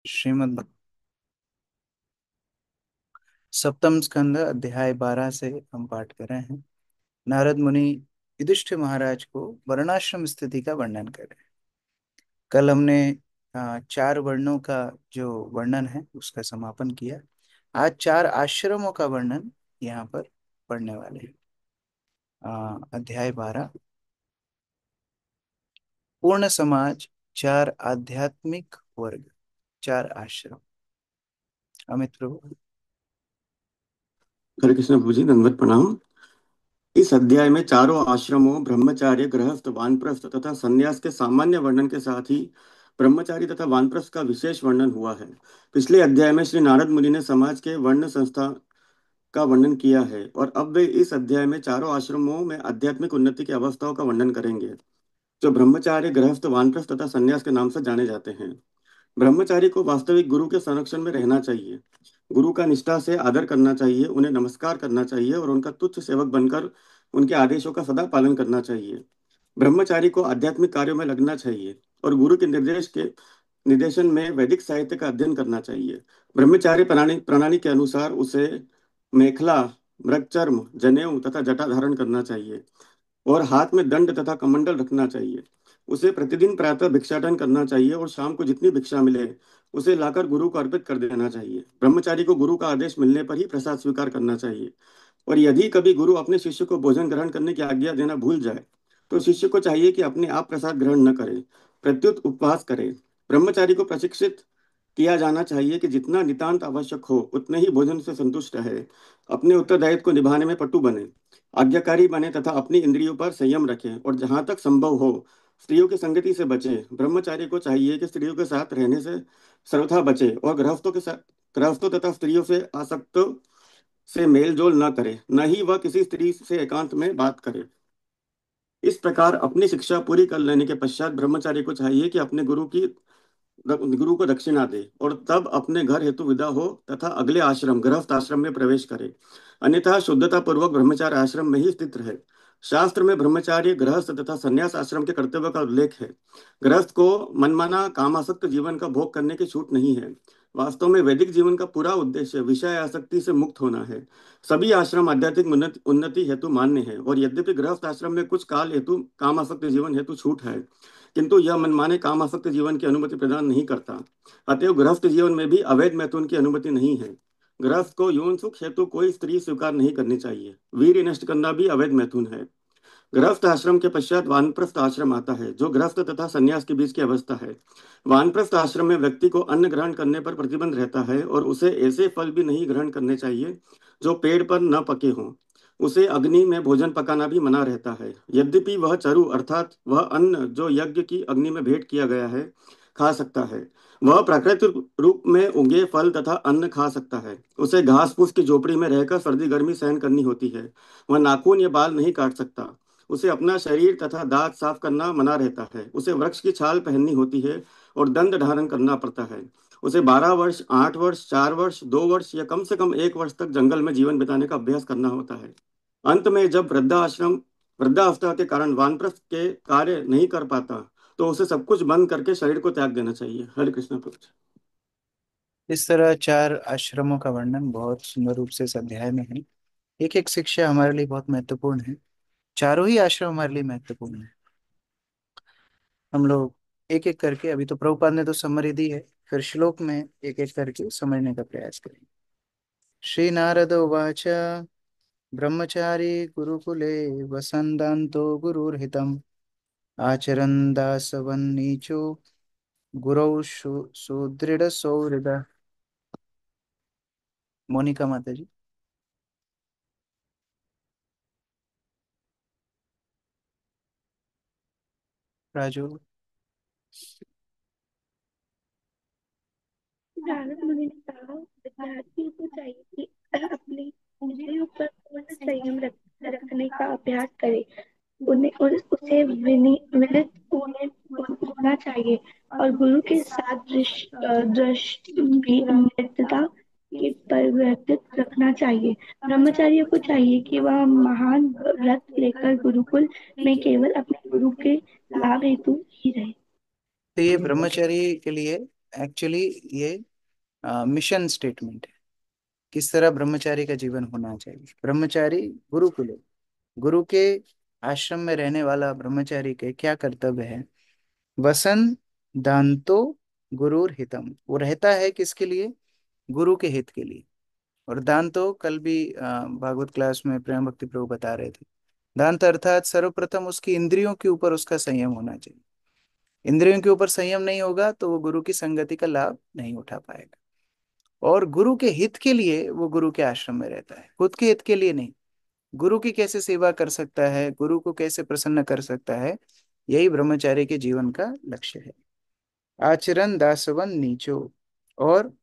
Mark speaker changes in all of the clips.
Speaker 1: श्रीमद् सप्तम स्कंद अध्याय 12 से हम पाठ कर रहे हैं। नारद मुनि युधिष्ठिर महाराज को वर्णाश्रम स्थिति का वर्णन कर रहे हैं। कल हमने चार वर्णों का जो वर्णन है उसका समापन किया। आज चार आश्रमों का वर्णन यहाँ पर पढ़ने वाले हैं। अध्याय 12 पूर्ण समाज, चार आध्यात्मिक वर्ग, चार आश्रम। अमित प्रभु।
Speaker 2: हरे कृष्ण प्रभु जी, दंडवत प्रणाम। इस अध्याय में चारों आश्रमों ब्रह्मचार्य, गृहस्थ, वानप्रस्थ तथा संन्यास के सामान्य वर्णन के साथ ही ब्रह्मचारी तथा वानप्रस्थ का विशेष वर्णन हुआ है। पिछले अध्याय में श्री नारद मुनि ने समाज के वर्ण संस्था का वर्णन किया है और अब वे इस अध्याय में चारों आश्रमों में आध्यात्मिक उन्नति की अवस्थाओं का वर्णन करेंगे, जो ब्रह्मचार्य, गृहस्थ, वानप्रस्थ तथा संन्यास के नाम से जाने जाते हैं। ब्रह्मचारी को वास्तविक गुरु के संरक्षण में रहना चाहिए। गुरु का निष्ठा से आदर करना चाहिए, उन्हें नमस्कार करना चाहिए और उनका तुच्छ सेवक बनकर उनके आदेशों का सदा पालन करना चाहिए। ब्रह्मचारी को आध्यात्मिक कार्यों में लगना चाहिए और गुरु के निर्देशन में वैदिक साहित्य का अध्ययन करना चाहिए। ब्रह्मचारी प्रणाली प्रणाली के अनुसार उसे मेखला, मृगचर्म, जनेऊ तथा जटा धारण करना चाहिए और हाथ में दंड तथा कमंडल रखना चाहिए। उसे प्रतिदिन प्रातः भिक्षाटन करना चाहिए और शाम को जितनी भिक्षा मिले उसे लाकर गुरु को अर्पित कर देना चाहिए। ब्रह्मचारी को गुरु का आदेश मिलने पर ही प्रसाद स्वीकार करना चाहिए और यदि कभी गुरु अपने शिष्य को भोजन ग्रहण करने की आज्ञा देना भूल जाए तो शिष्य को चाहिए कि अपने आप प्रसाद ग्रहण न करे, प्रत्युत उपवास करे। ब्रह्मचारी को प्रशिक्षित किया जाना चाहिए कि जितना नितांत आवश्यक हो उतने ही भोजन से संतुष्ट रहे, अपने उत्तरदायित्व को निभाने में पटु बने, आज्ञाकारी बने तथा अपनी इंद्रियों पर संयम रखे और जहां तक संभव हो स्त्रियों की संगति से बचे। ब्रह्मचारी को चाहिए कि स्त्रियों के साथ रहने से सर्वथा बचे और गृहस्थों तथा स्त्रियों से आसक्त से मेल जोल न करे, न ही वह किसी स्त्री से एकांत में बात करे। इस प्रकार अपनी शिक्षा पूरी कर लेने के पश्चात ब्रह्मचारी को चाहिए कि अपने गुरु को दक्षिणा दे और तब अपने घर हेतु विदा हो तथा अगले आश्रम गृहस्थ आश्रम में प्रवेश करे, अन्यथा शुद्धता पूर्वक ब्रह्मचार्य आश्रम में ही स्थित रहे। शास्त्र में ब्रह्मचार्य, गृहस्थ तथा संन्यास आश्रम के कर्तव्य का उल्लेख है। गृहस्थ को मनमाना कामासक्त जीवन का भोग करने की छूट नहीं है। वास्तव में वैदिक जीवन का पूरा उद्देश्य विषय आसक्ति से मुक्त होना है। सभी आश्रम आध्यात्मिक उन्नति हेतु मान्य है और यद्यपि गृहस्थ आश्रम में कुछ काल हेतु कामासक्त जीवन हेतु छूट है, किंतु यह मनमाने कामासक्त जीवन की अनुमति प्रदान नहीं करता। अतएव गृहस्थ जीवन में भी अवैध मैथुन की अनुमति नहीं है। गृहस्थ को यौन सुख हेतु कोई स्त्री स्वीकार नहीं करनी चाहिए। वीर्य नष्ट करना भी अवैध मैथुन है। गृहस्थ आश्रम के पश्चात वानप्रस्थ आश्रम आता है, जो गृहस्थ तथा संन्यास के बीच की अवस्था है। वानप्रस्थ आश्रम में व्यक्ति को अन्न ग्रहण करने पर प्रतिबंध रहता है और उसे ऐसे फल भी नहीं ग्रहण करने चाहिए जो पेड़ पर न पके हों। उसे अग्नि में भोजन पकाना भी मना रहता है। यद्यपि वह चरु अर्थात वह अन्न जो यज्ञ की अग्नि में भेंट किया गया है खा सकता है। वह प्राकृतिक रूप में उगे फल तथा अन्न खा सकता है। उसे घास फूस की झोपड़ी में रहकर सर्दी गर्मी सहन करनी होती है। वह नाखून या बाल नहीं काट सकता। उसे अपना शरीर तथा दांत साफ करना मना रहता है। उसे वृक्ष की छाल पहननी होती है और दंड धारण करना पड़ता है। उसे 12 वर्ष, 8 वर्ष, 4 वर्ष, 2 वर्ष या कम से कम 1 वर्ष तक जंगल में जीवन बिताने का अभ्यास करना होता है। अंत में जब वृद्धावस्था के कारण वानप्रस्थ के कार्य नहीं कर पाता तो उसे सब कुछ बंद करके शरीर को त्याग देना चाहिए। हरे कृष्ण प्रभु।
Speaker 1: इस तरह चार आश्रमों का वर्णन बहुत सुंदर रूप से इस अध्याय में है। एक एक शिक्षा हमारे लिए बहुत महत्वपूर्ण है। चारों ही आश्रम हमारे लिए महत्वपूर्ण है। हम लोग एक एक करके, अभी तो प्रभुपाद ने तो समरी दी है, फिर श्लोक में एक एक करके समझने का प्रयास करेंगे। श्री नारद उवाच ब्रह्मचारी गुरुकुले वसन्तान्तो गुरुर्हितम् आचरन् दासवन्नीचो गुरौ सुदृढ़ सौहृद। मोनिका माता जी। राजू।
Speaker 3: नारद मुनि ने कहा, विद्यार्थियों को चाहिए कि अपनी इंद्रियों पर पूर्ण संयम रखने का अभ्यास करे। उन्हें उसे विनित होना चाहिए और गुरु के साथ दृष्टि के परिवर्तित रखना चाहिए। ब्रह्मचारियों को चाहिए कि वह महान व्रत लेकर गुरुकुल में केवल अपने गुरु के लाभ हेतु ही रहे।
Speaker 1: तो ये ब्रह्मचारी के लिए एक्चुअली ये मिशन स्टेटमेंट है, किस तरह ब्रह्मचारी का जीवन होना चाहिए। ब्रह्मचारी गुरुकुल, गुरु के आश्रम में रहने वाला ब्रह्मचारी के क्या कर्तव्य है। वसन दांतो गुरुर हितम, वो रहता है किसके लिए, गुरु के हित के लिए। और दांतो कल भी भागवत क्लास में प्रेम भक्ति प्रभु बता रहे थे। दांत अर्थात सर्वप्रथम उसकी इंद्रियों के ऊपर उसका संयम होना चाहिए। इंद्रियों के ऊपर संयम नहीं होगा तो वो गुरु की संगति का लाभ नहीं उठा पाएगा। और गुरु के हित के लिए वो गुरु के आश्रम में रहता है, खुद के हित के लिए नहीं। गुरु की कैसे सेवा कर सकता है, गुरु को कैसे प्रसन्न कर सकता है, यही ब्रह्मचारी के जीवन का लक्ष्य है। आचरण दासवन नीचो, और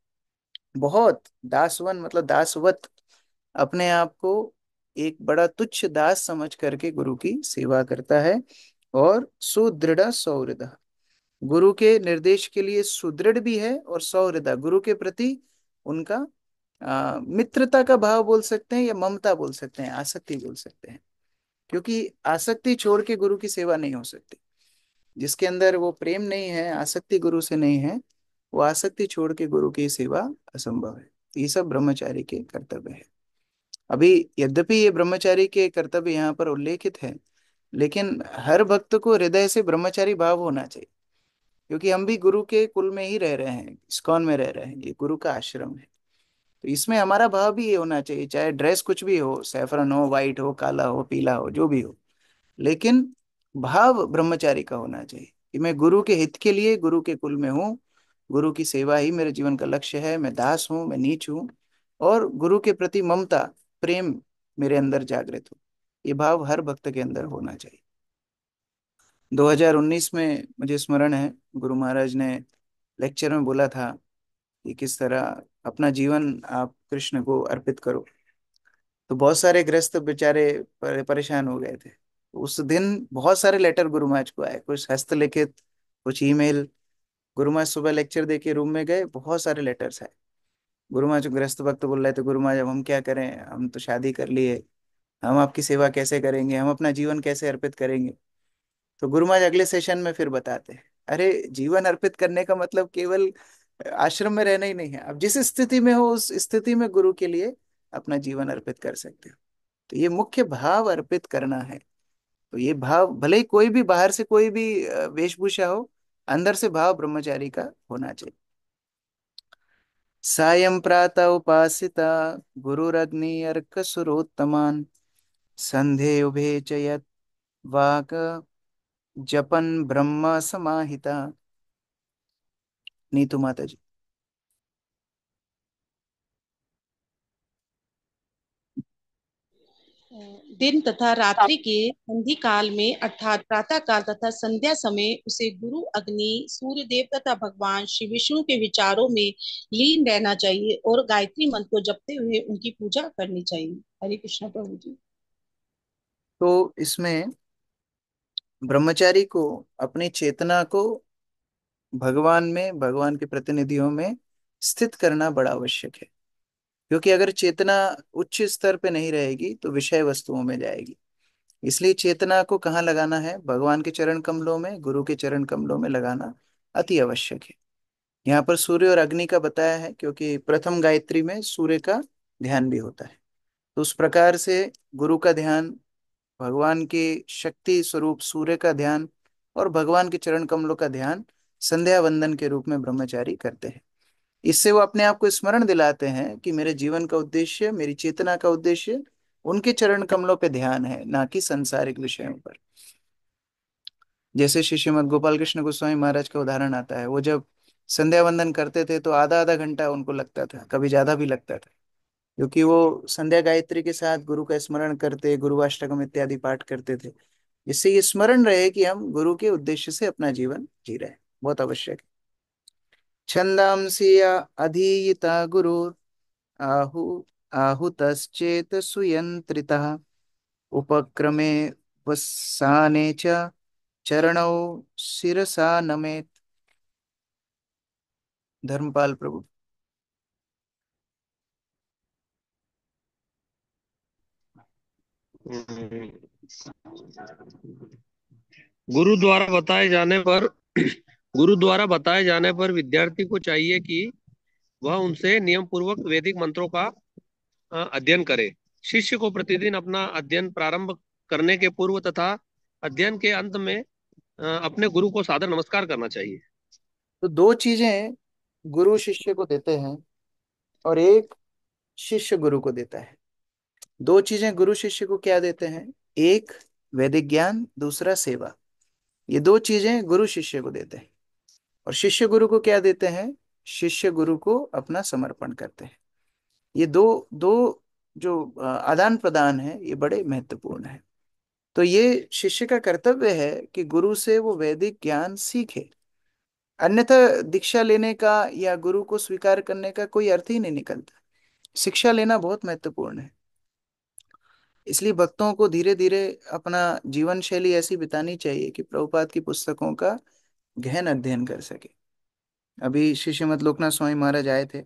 Speaker 1: बहुत दासवन मतलब दासवत, अपने आप को एक बड़ा तुच्छ दास समझ करके गुरु की सेवा करता है। और सुदृढ़ सौहृद, गुरु के निर्देश के लिए सुदृढ़ भी है, और सौहृद गुरु के प्रति उनका मित्रता का भाव बोल सकते हैं, या ममता बोल सकते हैं, आसक्ति बोल सकते हैं। क्योंकि आसक्ति छोड़ के गुरु की सेवा नहीं हो सकती। जिसके अंदर वो प्रेम नहीं है, आसक्ति गुरु से नहीं है, वो आसक्ति छोड़ के गुरु की सेवा असंभव है। ये सब ब्रह्मचारी के कर्तव्य है। अभी यद्यपि ये ब्रह्मचारी के कर्तव्य यहाँ पर उल्लेखित है, लेकिन हर भक्त को हृदय से ब्रह्मचारी भाव होना चाहिए। क्योंकि हम भी गुरु के कुल में ही रह रहे हैं, इस्कॉन में रह रहे हैं, ये गुरु का आश्रम है। तो इसमें हमारा भाव भी ये होना चाहिए, चाहे ड्रेस कुछ भी हो, सैफरन हो, वाइट हो, काला हो, पीला हो, जो भी हो, लेकिन भाव ब्रह्मचारी का होना चाहिए कि मैं गुरु के हित के लिए गुरु के कुल में हूँ, गुरु की सेवा ही मेरे जीवन का लक्ष्य है, मैं दास हूँ, मैं नीच हूँ। और गुरु के प्रति ममता, प्रेम मेरे अंदर जागृत हो, ये भाव हर भक्त के अंदर होना चाहिए। 2019 में मुझे स्मरण है, गुरु महाराज ने लेक्चर में बोला था कि किस तरह अपना जीवन आप कृष्ण को अर्पित करो। तो बहुत सारे गृहस्थ बेचारे परेशान हो गए थे। उस दिन बहुत सारे लेटर गुरु महाराज को आए, कुछ हस्तलिखित, कुछ ईमेल। गुरु महाराज सुबह लेक्चर दे के रूम में गए, बहुत सारे लेटर्स आए। गुरु महाराज गृहस्थ भक्त बोल रहे थे, गुरु महाराज अब हम क्या करें, हम तो शादी कर लिए, हम आपकी सेवा कैसे करेंगे, हम अपना जीवन कैसे अर्पित करेंगे। तो गुरु महाराज अगले सेशन में फिर बताते हैं, अरे जीवन अर्पित करने का मतलब केवल आश्रम में रहना ही नहीं है, आप जिस स्थिति में हो उस स्थिति में गुरु के लिए अपना जीवन अर्पित कर सकते हो। तो ये मुख्य भाव अर्पित करना है। तो ये भाव भले ही कोई भी बाहर से कोई भी वेशभूषा हो, अंदर से भाव ब्रह्मचारी का होना चाहिए। सायं प्रातः उपासिता गुरुरग्नि अर्क सुरोत्तमान, संधे उभे च यत् वाक जपन ब्रह्म समाहिता। नीतू माता जी।
Speaker 4: दिन तथा रात्रि के संधि काल में अर्थात प्रातः काल तथा संध्या समय उसे गुरु, अग्नि, सूर्य देव तथा भगवान श्री विष्णु के विचारों में लीन रहना चाहिए और गायत्री मंत्र को जपते हुए उनकी पूजा करनी चाहिए। हरे कृष्ण प्रभु जी।
Speaker 1: तो इसमें ब्रह्मचारी को अपनी चेतना को भगवान में, भगवान के प्रतिनिधियों में स्थित करना बड़ा आवश्यक है। क्योंकि अगर चेतना उच्च स्तर पे नहीं रहेगी तो विषय वस्तुओं में जाएगी। इसलिए चेतना को कहाँ लगाना है, भगवान के चरण कमलों में, गुरु के चरण कमलों में लगाना अति आवश्यक है। यहाँ पर सूर्य और अग्नि का बताया है, क्योंकि प्रथम गायत्री में सूर्य का ध्यान भी होता है। तो उस प्रकार से गुरु का ध्यान, भगवान की शक्ति स्वरूप सूर्य का ध्यान, और भगवान के चरण कमलों का ध्यान संध्या वंदन के रूप में ब्रह्मचारी करते हैं। इससे वो अपने आप को स्मरण दिलाते हैं कि मेरे जीवन का उद्देश्य, मेरी चेतना का उद्देश्य उनके चरण कमलों पे ध्यान है, ना कि सांसारिक विषयों पर। जैसे श्री श्रीमद गोपाल कृष्ण गोस्वामी महाराज का उदाहरण आता है, वो जब संध्या वंदन करते थे तो आधा आधा घंटा उनको लगता था, कभी ज्यादा भी लगता था। क्योंकि वो संध्या गायत्री के साथ गुरु का स्मरण करते, गुरु अष्टकम इत्यादि पाठ करते थे। इससे ये स्मरण रहे कि हम गुरु के उद्देश्य से अपना जीवन जी रहे हैं, बहुत आवश्यक है। छंदांसि अधीयिता गुरु आहु आहुतश्चेत सुयंत्रितः, उपक्रमे वसाने च चरणौ शिरसा नमेत। धर्मपाल प्रभु।
Speaker 5: गुरु द्वारा बताए जाने पर गुरु द्वारा बताए जाने पर विद्यार्थी को चाहिए कि वह उनसे नियम पूर्वक वैदिक मंत्रों का अध्ययन करे। शिष्य को प्रतिदिन अपना अध्ययन प्रारंभ करने के पूर्व तथा अध्ययन के अंत में अपने गुरु को सादर नमस्कार करना चाहिए।
Speaker 1: तो दो चीजें गुरु शिष्य को देते हैं और एक शिष्य गुरु को देता है। दो चीजें गुरु शिष्य को क्या देते हैं? एक वैदिक ज्ञान, दूसरा सेवा। ये दो चीजें गुरु शिष्य को देते हैं। और शिष्य गुरु को क्या देते हैं? शिष्य गुरु को अपना समर्पण करते हैं। ये दो दो जो आदान प्रदान है, ये बड़े महत्वपूर्ण है। तो ये शिष्य का कर्तव्य है कि गुरु से वो वैदिक ज्ञान सीखे। अन्यथा दीक्षा लेने का या गुरु को स्वीकार करने का कोई अर्थ ही नहीं निकलता। शिक्षा लेना बहुत महत्वपूर्ण है। इसलिए भक्तों को धीरे धीरे अपना जीवन शैली ऐसी बितानी चाहिए कि प्रभुपाद की पुस्तकों का गहन अध्ययन कर सके। अभी श्री श्रीमद लोकनाथ स्वामी महाराज आए थे,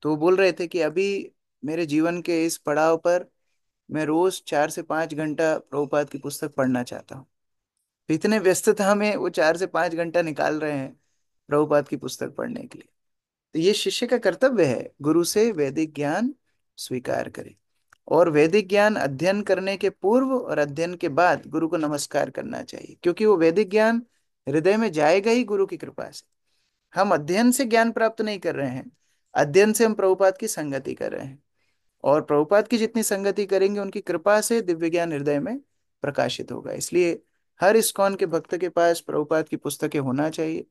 Speaker 1: तो वो बोल रहे थे कि अभी मेरे जीवन के इस पड़ाव पर मैं रोज 4 से 5 घंटा प्रभुपाद की पुस्तक पढ़ना चाहता हूँ। तो इतने व्यस्तता में वो 4 से 5 घंटा निकाल रहे हैं प्रभुपाद की पुस्तक पढ़ने के लिए। तो ये शिष्य का कर्तव्य है, गुरु से वैदिक ज्ञान स्वीकार करे। और वैदिक ज्ञान अध्ययन करने के पूर्व और अध्ययन के बाद गुरु को नमस्कार करना चाहिए, क्योंकि वो वैदिक ज्ञान हृदय में जाएगा ही गुरु की कृपा से। हम अध्ययन से ज्ञान प्राप्त नहीं कर रहे हैं, अध्ययन से हम प्रभुपाद की संगति कर रहे हैं। और प्रभुपाद की जितनी संगति करेंगे, उनकी कृपा से दिव्य ज्ञान हृदय में प्रकाशित होगा। इसलिए हर इस्कॉन के भक्त के पास प्रभुपाद की पुस्तकें होना चाहिए,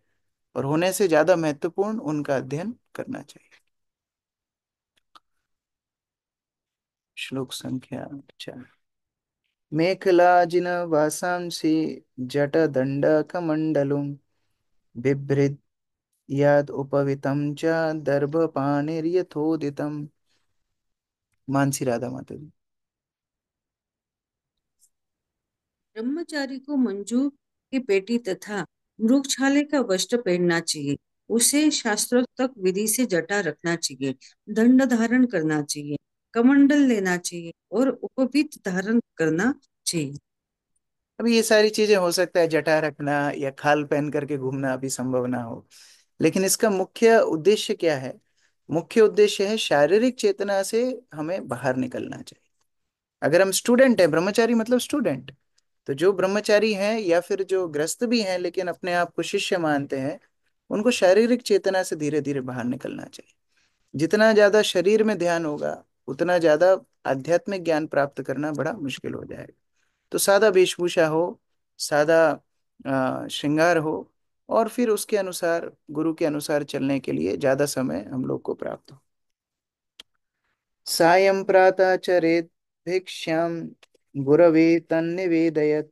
Speaker 1: और होने से ज्यादा महत्वपूर्ण उनका अध्ययन करना चाहिए। श्लोक संख्या 4। मेखलाजिन वासांसि जटदण्डकमण्डलुं बिभ्रद् यद् उपवीतं च दर्भपाणिर्यथोदितम्। मानसी राधा माता जी।
Speaker 6: ब्रह्मचारी को मंजू की पेटी तथा मृगछाले का वस्त्र पहनना चाहिए। उसे शास्त्रोक्त विधि से जटा रखना चाहिए, दंड धारण करना चाहिए, कमंडल लेना चाहिए और उपवीत धारण करना चाहिए।
Speaker 1: अभी ये सारी चीजें हो सकता है जटा रखना या खाल पहन करके घूमना अभी संभव ना हो, लेकिन इसका मुख्य उद्देश्य क्या है? मुख्य उद्देश्य है शारीरिक चेतना से हमें बाहर निकलना चाहिए। अगर हम स्टूडेंट हैं, ब्रह्मचारी मतलब स्टूडेंट, तो जो ब्रह्मचारी हैं या फिर जो गृहस्थ भी हैं लेकिन अपने आप को शिष्य मानते हैं, उनको शारीरिक चेतना से धीरे धीरे बाहर निकलना चाहिए। जितना ज्यादा शरीर में ध्यान होगा, उतना ज्यादा आध्यात्मिक ज्ञान प्राप्त करना बड़ा मुश्किल हो जाएगा। तो सादा वेशभूषा हो, सादा श्रृंगार हो, और फिर उसके अनुसार गुरु के अनुसार चलने के लिए ज्यादा समय हम लोग को प्राप्त हो। सायं प्रातः चरेत् भिक्षां गुरवे तन्निवेदयत्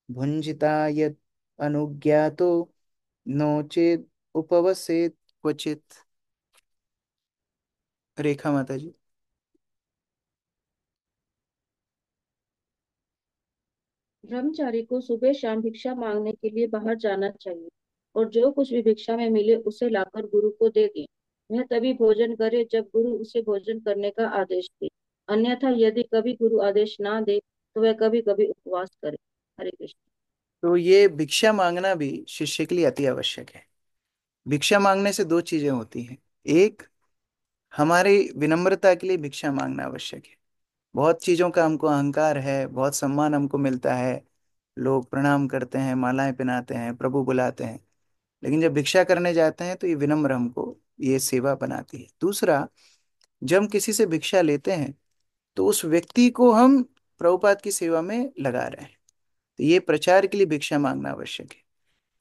Speaker 1: भुञ्जिता यत् अनुज्ञातो नो चेत् उपवसेत् क्वचित्। रेखा माता जी।
Speaker 7: ब्रह्मचारी को सुबह शाम भिक्षा मांगने के लिए बाहर जाना चाहिए और जो कुछ भी भिक्षा में मिले उसे लाकर गुरु को दे दे। वह तभी भोजन करे जब गुरु उसे भोजन करने का आदेश दे। अन्यथा यदि कभी गुरु आदेश ना दे तो वह कभी कभी उपवास करे। हरे कृष्ण।
Speaker 1: तो ये भिक्षा मांगना भी शिष्य के लिए अति आवश्यक है। भिक्षा मांगने से दो चीजें होती हैं। एक, हमारी विनम्रता के लिए भिक्षा मांगना आवश्यक है। बहुत चीजों का हमको अहंकार है, बहुत सम्मान हमको मिलता है, लोग प्रणाम करते हैं, मालाएं पहनाते हैं, प्रभु बुलाते हैं, लेकिन जब भिक्षा करने जाते हैं तो ये विनम्र हमको ये सेवा बनाती है। दूसरा, जब हम किसी से भिक्षा लेते हैं तो उस व्यक्ति को हम प्रभुपाद की सेवा में लगा रहे हैं। तो ये प्रचार के लिए भिक्षा मांगना आवश्यक है।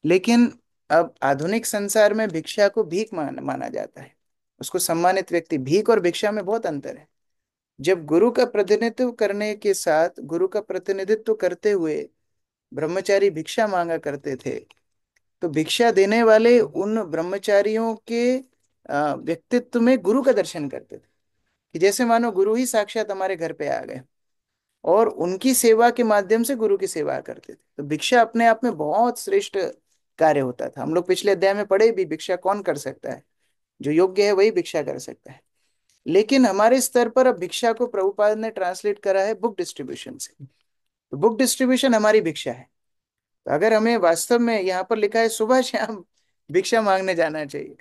Speaker 1: लेकिन अब आधुनिक संसार में भिक्षा को भीख माना जाता है, उसको सम्मानित व्यक्ति। भीख और भिक्षा में बहुत अंतर है। जब गुरु का प्रतिनिधित्व करने के साथ, गुरु का प्रतिनिधित्व करते हुए ब्रह्मचारी भिक्षा मांगा करते थे, तो भिक्षा देने वाले उन ब्रह्मचारियों के व्यक्तित्व में गुरु का दर्शन करते थे, कि जैसे मानो गुरु ही साक्षात हमारे घर पे आ गए, और उनकी सेवा के माध्यम से गुरु की सेवा करते थे। तो भिक्षा अपने आप में बहुत श्रेष्ठ कार्य होता था। हम लोग पिछले अध्याय में पढ़े भी, भिक्षा कौन कर सकता है? जो योग्य है वही भिक्षा कर सकता है। लेकिन हमारे स्तर पर अब भिक्षा को प्रभुपाद ने ट्रांसलेट करा है बुक डिस्ट्रीब्यूशन से। तो बुक डिस्ट्रीब्यूशन हमारी भिक्षा है। तो अगर हमें वास्तव में, यहाँ पर लिखा है सुबह शाम भिक्षा मांगने जाना चाहिए।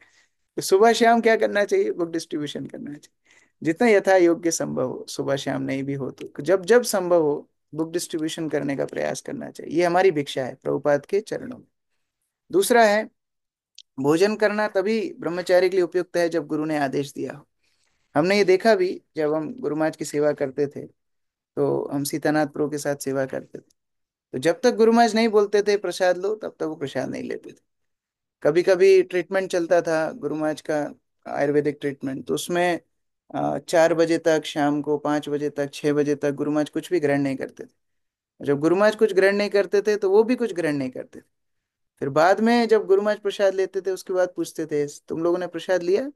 Speaker 1: तो सुबह शाम क्या करना चाहिए? बुक डिस्ट्रीब्यूशन करना चाहिए। जितना यथा योग्य संभव हो, सुबह शाम नहीं भी हो तो जब जब संभव हो बुक डिस्ट्रीब्यूशन करने का प्रयास करना चाहिए। ये हमारी भिक्षा है प्रभुपाद के चरणों में। दूसरा है, भोजन करना तभी ब्रह्मचारी के लिए उपयुक्त है जब गुरु ने आदेश दिया हो। हमने ये देखा भी, जब हम गुरु महाराज की सेवा करते थे तो हम सीतानाथ प्रभु के साथ सेवा करते थे, तो जब तक गुरु महाराज नहीं बोलते थे प्रसाद लो, तब तक वो प्रसाद नहीं लेते थे। कभी कभी ट्रीटमेंट चलता था गुरु महाराज का, आयुर्वेदिक ट्रीटमेंट, तो उसमें 4 बजे तक, शाम को 5 बजे तक, 6 बजे तक गुरु महाराज कुछ भी ग्रहण नहीं करते थे। जब गुरु महाराज कुछ ग्रहण नहीं करते थे तो वो भी कुछ ग्रहण नहीं करते थे। फिर बाद में जब गुरु महाराज प्रसाद लेते थे, उसके बाद पूछते थे तुम लोगों ने प्रसाद लिया?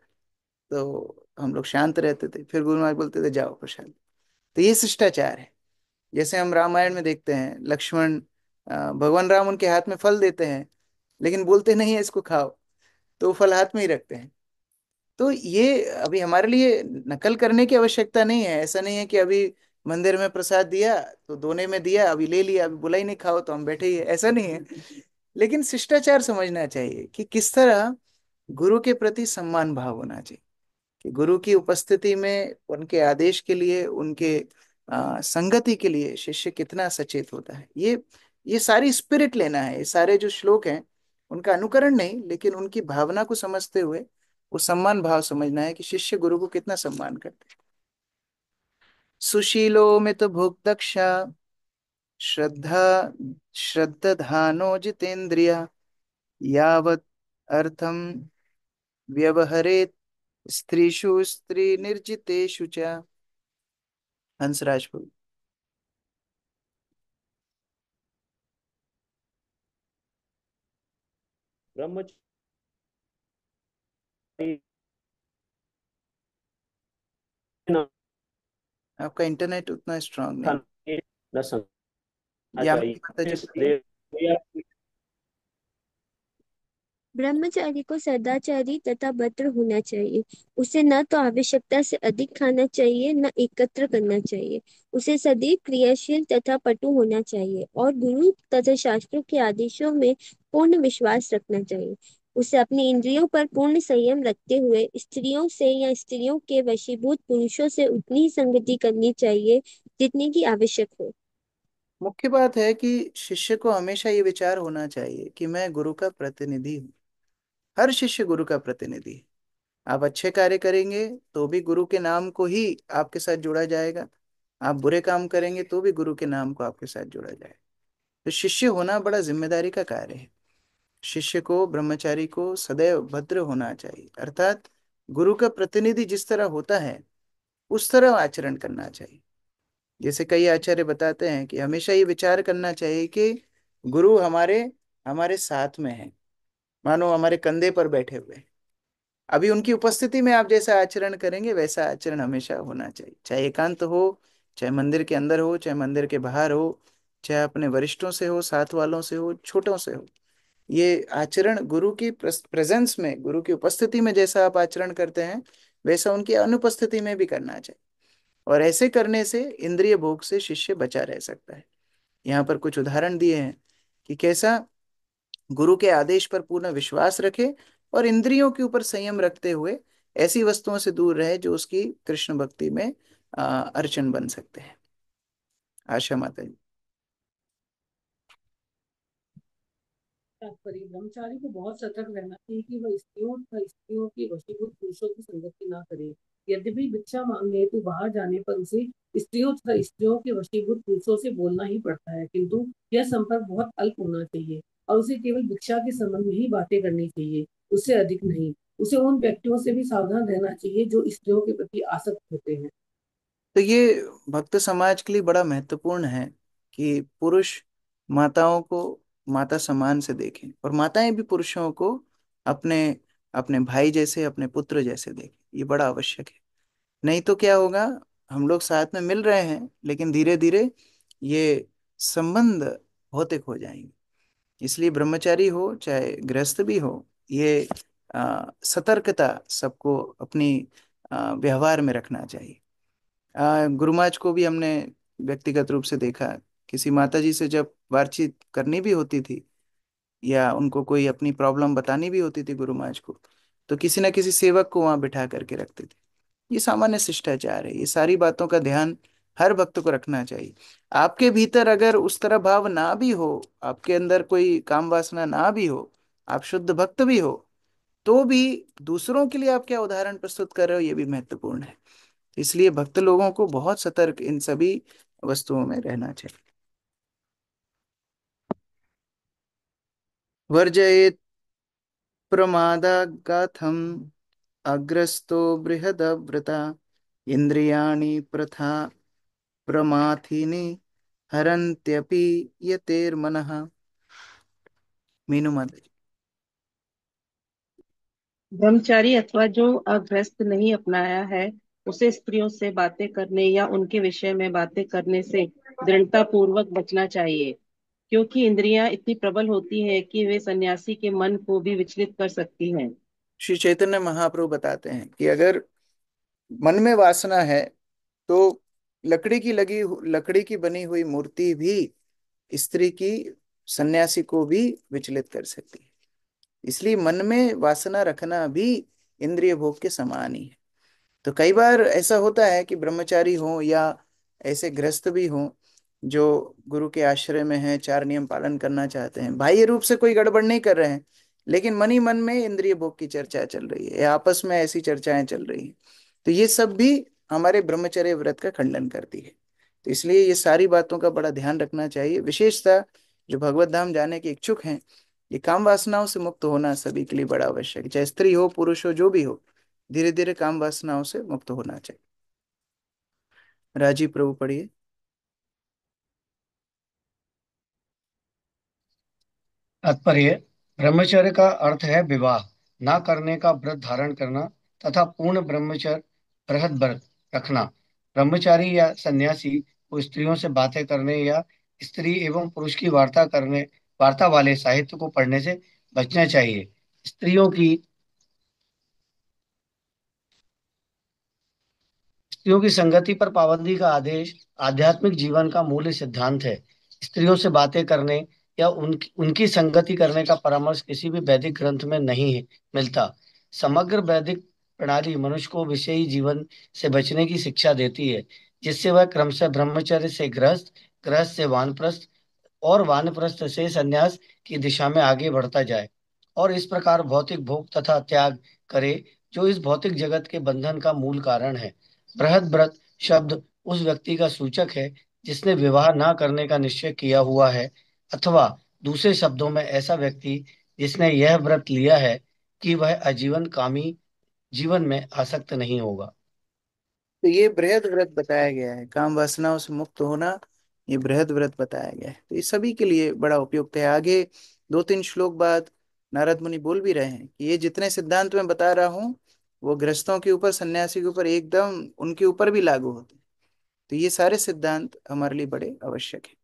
Speaker 1: तो हम लोग शांत रहते थे। फिर गुरु महाराज बोलते थे जाओ प्रसाद। तो ये शिष्टाचार है। जैसे हम रामायण में देखते हैं, लक्ष्मण, भगवान राम उनके हाथ में फल देते हैं, लेकिन बोलते नहीं है इसको खाओ, तो वो फल हाथ में ही रखते हैं। तो ये अभी हमारे लिए नकल करने की आवश्यकता नहीं है। ऐसा नहीं है कि अभी मंदिर में प्रसाद दिया तो दोने में दिया, अभी ले लिया, अभी बोला ही नहीं खाओ तो हम बैठे ही है, ऐसा नहीं है। लेकिन शिष्टाचार समझना चाहिए कि किस तरह गुरु के प्रति सम्मान भाव होना चाहिए, कि गुरु की उपस्थिति में उनके आदेश के लिए, उनके संगति के लिए शिष्य कितना सचेत होता है। ये सारी स्पिरिट लेना है। ये सारे जो श्लोक हैं उनका अनुकरण नहीं, लेकिन उनकी भावना को समझते हुए वो सम्मान भाव समझना है कि शिष्य गुरु को कितना सम्मान करते हैं। सुशीलो में तो भोग दक्षा, श्रद्धा श्रद्धाधानो जितेंद्रिय, यावत अर्थम व्यवहरेत स्त्रीषु स्त्री निर्जितेषु च। हंसराज।
Speaker 8: ब्रह्मचारी न
Speaker 1: आपका इंटरनेट उतना स्ट्रांग नहीं।
Speaker 8: खाने न संगना
Speaker 1: यामिनी माता
Speaker 8: चाहिए
Speaker 1: जी बोलिए।
Speaker 8: सदैव
Speaker 9: ब्रह्मचारी को सदाचारी तथा भद्र होना चाहिए। उसे न तो आवश्यकता से अधिक खाना चाहिए, न एकत्र करना चाहिए। उसे सदैव क्रियाशील तथा पटु होना चाहिए और गुरु तथा शास्त्रों के आदेशों में पूर्ण विश्वास रखना चाहिए। उसे अपनी इंद्रियों पर पूर्ण संयम रखते हुए स्त्रियों से या स्त्रियों के वशीभूत पुरुषों से उतनी ही संगति करनी चाहिए जितनी की आवश्यक हो।
Speaker 1: मुख्य बात है कि शिष्य को हमेशा ये विचार होना चाहिए कि मैं गुरु का प्रतिनिधि हूँ। हर शिष्य गुरु का प्रतिनिधि है। आप अच्छे कार्य करेंगे तो भी गुरु के नाम को ही आपके साथ जोड़ा जाएगा। आप बुरे काम करेंगे तो भी गुरु के नाम को आपके साथ जोड़ा जाएगा। तो शिष्य होना बड़ा जिम्मेदारी का कार्य है। शिष्य को, ब्रह्मचारी को सदैव भद्र होना चाहिए, अर्थात गुरु का प्रतिनिधि जिस तरह होता है उस तरह आचरण करना चाहिए। जैसे कई आचार्य बताते हैं कि हमेशा ये विचार करना चाहिए कि गुरु हमारे हमारे साथ में है, मानो हमारे कंधे पर बैठे हुए हैं। अभी उनकी उपस्थिति में आप जैसा आचरण करेंगे वैसा आचरण हमेशा होना चाहिए, चाहे एकांत हो, चाहे मंदिर के अंदर हो, चाहे मंदिर के बाहर हो, चाहे अपने वरिष्ठों से हो, साथ वालों से हो, छोटों से हो। ये आचरण गुरु की प्रेजेंस में, गुरु की उपस्थिति में जैसा आप आचरण करते हैं वैसा उनकी अनुपस्थिति में भी करना चाहिए। और ऐसे करने से इंद्रिय भोग से शिष्य बचा रह सकता है। यहाँ पर कुछ उदाहरण दिए हैं कि कैसा गुरु के आदेश पर पूर्ण विश्वास रखे और इंद्रियों के ऊपर संयम रखते हुए ऐसी वस्तुओं से दूर रहे जो उसकी कृष्ण भक्ति में अड़चन बन सकते हैं। आशा माता जी।
Speaker 7: तात्पर्य ब्रह्मचारी को बहुत सतर्क रहना चाहिए कि वह स्त्रियों की वशीभूत पुरुषों की संगति ना करे। यद्यपि भिक्षा मांगने हेतु बाहर जाने पर उसे स्त्रियों तथा स्त्रियों के वशीभूत पुरुषों से बोलना ही पड़ता है, किंतु यह संपर्क बहुत अल्प होना चाहिए और उसे केवल भिक्षा के संबंध में ही बातें करनी चाहिए, उससे अधिक नहीं। उसे उन व्यक्तियों से भी सावधान रहना चाहिए जो स्त्रियों के प्रति आसक्त होते हैं।
Speaker 1: तो ये भक्त समाज के लिए बड़ा महत्वपूर्ण है कि पुरुष माताओं को माता समान से देखें और माताएं भी पुरुषों को अपने अपने भाई जैसे, अपने पुत्र जैसे देखें। ये बड़ा आवश्यक है। नहीं तो क्या होगा, हम लोग साथ में मिल रहे हैं लेकिन धीरे धीरे ये संबंध भौतिक हो जाएंगे। इसलिए ब्रह्मचारी हो चाहे गृहस्थ भी हो, ये सतर्कता सबको अपनी व्यवहार में रखना चाहिए। गुरु महाराज को भी हमने व्यक्तिगत रूप से देखा। किसी माता जी से जब बातचीत करनी भी होती थी या उनको कोई अपनी प्रॉब्लम बतानी भी होती थी गुरु महाराज को, तो किसी ना किसी सेवक को वहां बिठा करके रखते थे। ये सामान्य शिष्टाचार है, ये सारी बातों का ध्यान हर भक्त को रखना चाहिए। आपके भीतर अगर उस तरह भाव ना भी हो, आपके अंदर कोई काम वासना ना भी हो, आप शुद्ध भक्त भी हो, तो भी दूसरों के लिए आप क्या उदाहरण प्रस्तुत कर रहे हो, ये भी महत्वपूर्ण है। इसलिए भक्त लोगों को बहुत सतर्क इन सभी वस्तुओं में रहना चाहिए। वर्जयेत् प्रमादागाथम अग्रस्तो बृहदव्रता इंद्रियाणि प्रथा प्रमाथिनि हरन्त्यपि यतेर्मनः। मीनू माता जी।
Speaker 4: ब्रह्मचारी अथवा जो अगृहस्थ नहीं अपनाया है, उसे स्त्रियों से बातें करने या उनके विषय में बातें करने से दृढ़ता पूर्वक बचना चाहिए, क्योंकि इंद्रियां इतनी प्रबल होती है कि वे सन्यासी के मन को भी विचलित कर सकती हैं।
Speaker 1: श्री चैतन्य महाप्रभु बताते हैं कि अगर मन में वासना है तो लकड़ी की बनी हुई मूर्ति भी स्त्री की सन्यासी को भी विचलित कर सकती है। इसलिए मन में वासना रखना भी इंद्रिय भोग के समान ही है। तो कई बार ऐसा होता है कि ब्रह्मचारी हो या ऐसे गृहस्थ भी हो जो गुरु के आश्रय में हैं, चार नियम पालन करना चाहते हैं, बाह्य रूप से कोई गड़बड़ नहीं कर रहे हैं, लेकिन मन ही मन में इंद्रिय भोग की चर्चा चल रही है या आपस में ऐसी चर्चाएं चल रही हैं, तो ये सब भी हमारे ब्रह्मचर्य व्रत का खंडन करती है। तो इसलिए ये सारी बातों का बड़ा ध्यान रखना चाहिए। विशेषता जो भगवत धाम जाने के इच्छुक हैं, ये काम वासनाओं से मुक्त होना सभी के लिए बड़ा आवश्यक है, चाहे स्त्री हो पुरुष हो जो भी हो, धीरे धीरे काम वासनाओं से मुक्त होना चाहिए। राजीव प्रभु पढ़िए।
Speaker 10: तात्पर्य। ब्रह्मचर्य का अर्थ है विवाह ना करने का व्रत धारण करना तथा पूर्ण ब्रह्मचर्य बृहद व्रत रखना। ब्रह्मचारी या सन्यासी को स्त्रियों से बातें करने या स्त्री एवं पुरुष की वार्ता वाले साहित्य को पढ़ने से बचना चाहिए। स्त्रियों की संगति पर पाबंदी का आदेश आध्यात्मिक जीवन का मूल सिद्धांत है। स्त्रियों से बातें करने या उनकी संगति करने का परामर्श किसी भी वैदिक ग्रंथ में नहीं मिलता। समग्र वैदिक प्रणाली मनुष्य को विषयी जीवन से बचने की शिक्षा देती है, जिससे वह क्रमशः ब्रह्मचर्य से गृहस्थ, गृहस्थ से वानप्रस्थ और वानप्रस्थ से संन्यास की दिशा में आगे बढ़ता जाए और इस प्रकार भौतिक भोग तथा त्याग करे, जो इस भौतिक जगत के बंधन का मूल कारण है। बृहद व्रत शब्द उस व्यक्ति का सूचक है जिसने विवाह ना करने का निश्चय किया हुआ है, अथवा दूसरे शब्दों में ऐसा व्यक्ति जिसने यह व्रत लिया है कि वह आजीवन कामी जीवन में आसक्त नहीं होगा।
Speaker 1: तो ये बृहद व्रत बताया गया है, काम वासनाओं से मुक्त होना, ये बृहद व्रत बताया गया है, तो ये सभी के लिए बड़ा उपयुक्त है। आगे दो तीन श्लोक बाद नारद मुनि बोल भी रहे हैं कि ये जितने सिद्धांत मैं बता रहा हूँ वो गृहस्थों के ऊपर, सन्यासी के ऊपर एकदम उनके ऊपर भी लागू होते हैं। तो ये सारे सिद्धांत हमारे लिए बड़े आवश्यक है।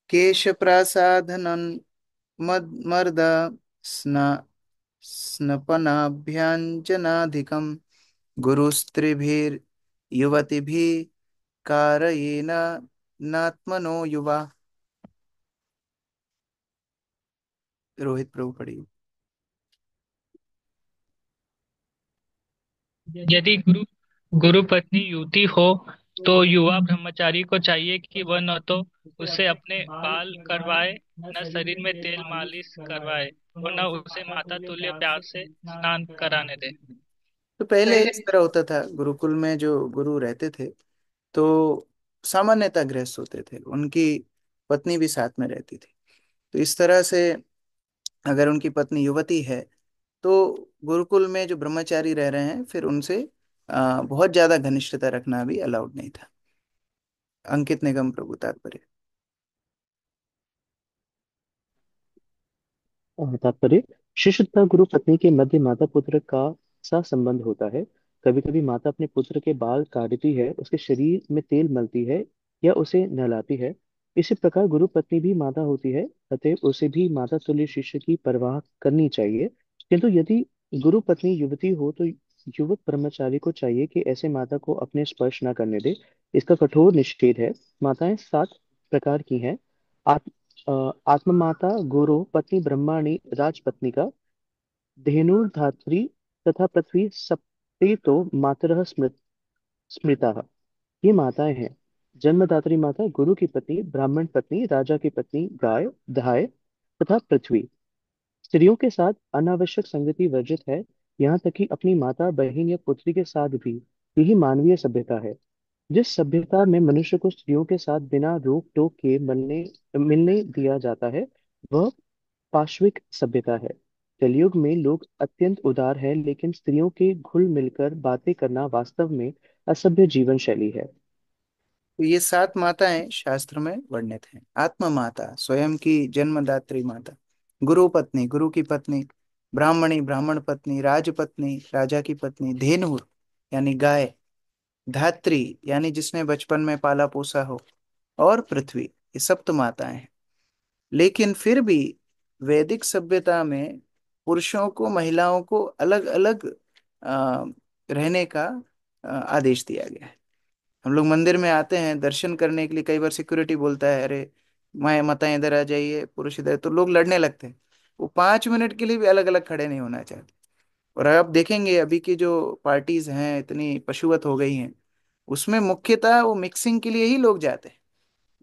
Speaker 1: केश प्रासाधनन मर्द स्न स्नपनाभ्यञ्जनाधिकं गुरुस्त्रिभिर्युवतिभिः कारयेन नात्मनो युवा। रोहित प्रभु पढ़िए।
Speaker 11: यदि गुरु पत्नी युवती हो तो युवा ब्रह्मचारी को चाहिए कि वह न तो उससे अपने बाल करवाए, न शरीर में तेल मालिश करवाए और न उसे माता तुल्य प्यार से स्नान कराने दे।
Speaker 1: तो पहले इस तरह होता था, गुरुकुल में जो गुरु रहते थे तो सामान्यतः गृहस्थ होते थे, उनकी पत्नी भी साथ में रहती थी। तो इस तरह से अगर उनकी पत्नी युवती है तो गुरुकुल में जो ब्रह्मचारी रह रहे हैं फिर उनसे बहुत ज्यादा घनिष्ठता रखना भी अलाउड नहीं था। अंकित निगम प्रभु तात्पर्य।
Speaker 12: तात्पर्य। शिष्य तथा गुरु पत्नी के मध्य माता पुत्र का सा संबंध होता है। कभी कभी माता अपने पुत्र के बाल काटती है, उसके शरीर में तेल मलती है या उसे नहलाती है। इसी प्रकार गुरु पत्नी भी माता होती है, अतः उसे भी माता तुल्य शिष्य की परवाह करनी चाहिए। किंतु यदि गुरु पत्नी युवती हो तो युवक ब्रह्मचारी को चाहिए कि ऐसे माता को अपने स्पर्श न करने दे। इसका कठोर निषेध है। माताएं सात प्रकार की हैं। आत्ममाता गुरु पत्नी ब्रह्माणी राजपत्निका धेनुर्धात्री तथा पृथ्वी सप्तेतो मातरः स्मृताः। ये माताएं हैं: जन्मदात्री माता, गुरु की पत्नी, ब्राह्मण पत्नी, राजा की पत्नी गाय दहाय तथा पृथ्वी। स्त्रियों के साथ अनावश्यक संगति वर्जित है, यहाँ तक कि अपनी माता, बहन या पुत्री के साथ भी। यही मानवीय सभ्यता है। जिस सभ्यता में मनुष्य को स्त्रियों के साथ बिना रोक टोक के मिलने मिलने दिया जाता है, वह पाश्विक सभ्यता है। कलयुग में लोग अत्यंत उदार हैं, लेकिन स्त्रियों के घुल मिलकर बातें करना वास्तव में असभ्य जीवन शैली है।
Speaker 1: तो ये 7 माताएं शास्त्र में वर्णित हैं। आत्म माता स्वयं की जन्मदात्री माता, गुरु पत्नी गुरु की पत्नी, ब्राह्मणी ब्राह्मण पत्नी, राजपत्नी राजा की पत्नी, धेनुर यानी गाय, धात्री यानी जिसने बचपन में पाला पोसा हो, और पृथ्वी, ये सप्त माताएं हैं। लेकिन फिर भी वैदिक सभ्यता में पुरुषों को महिलाओं को अलग अलग रहने का आदेश दिया गया है। हम लोग मंदिर में आते हैं दर्शन करने के लिए, कई बार सिक्योरिटी बोलता है अरे माए माता इधर आ जाइए, पुरुष इधर, तो लोग लड़ने लगते हैं। वो 5 मिनट के लिए भी अलग अलग खड़े नहीं होना चाहते। और आप देखेंगे अभी की जो पार्टीज हैं इतनी पशुवत हो गई हैं, उसमें मुख्यतः वो मिक्सिंग के लिए ही लोग जाते हैं,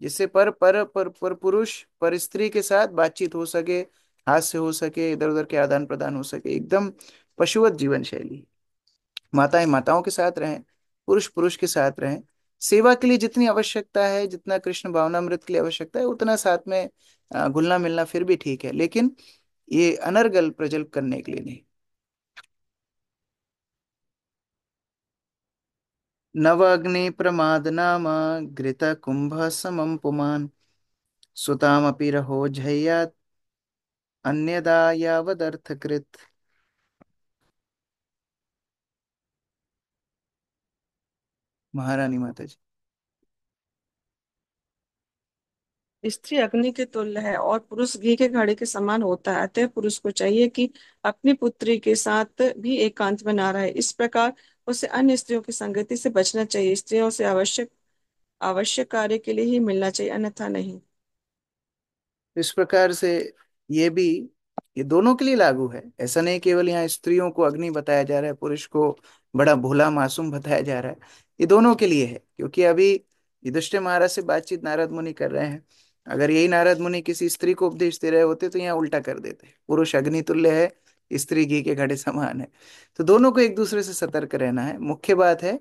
Speaker 1: जिससे पर पुरुष पर स्त्री के साथ बातचीत हो सके, हाथ से हो सके, इधर उधर के आदान प्रदान हो सके। एकदम पशुवत जीवन शैली। माताएं माताओं के साथ रहें, पुरुष पुरुष के साथ रहें। सेवा के लिए जितनी आवश्यकता है, जितना कृष्ण भावनामृत के लिए आवश्यकता है, उतना साथ में घुलना मिलना फिर भी ठीक है, लेकिन ये अनर्गल प्रजल्प करने के लिए नहीं। नव अग्नि प्रमाद नाम घृत कुंभ समम पुमान सुतामपि रहो झय्यात् अन्यदा यावदर्थकृत। महारानी माता जी।
Speaker 13: स्त्री अग्नि के तुल्य है और पुरुष घी के घड़े के समान होता है। अतः पुरुष को चाहिए कि अपनी पुत्री के साथ भी एकांत बना रहे। इस प्रकार उसे अन्य स्त्रियों की संगति से बचना चाहिए। स्त्रियों से आवश्यक आवश्यक कार्य के लिए ही मिलना चाहिए, अन्यथा नहीं।
Speaker 1: इस प्रकार से ये भी, ये दोनों के लिए लागू है। ऐसा नहीं केवल यहाँ स्त्रियों को अग्नि बताया जा रहा है, पुरुष को बड़ा भोला मासूम बताया जा रहा है। ये दोनों के लिए है, क्योंकि अभी युधिष्ठिर महाराज से बातचीत नारद मुनि कर रहे हैं। अगर यही नारद मुनि किसी स्त्री को उपदेश दे रहे होते तो यहाँ उल्टा कर देते, पुरुष अग्नि तुल्य है, स्त्री घी के घड़े समान है। तो दोनों को एक दूसरे से सतर्क रहना है। मुख्य बात है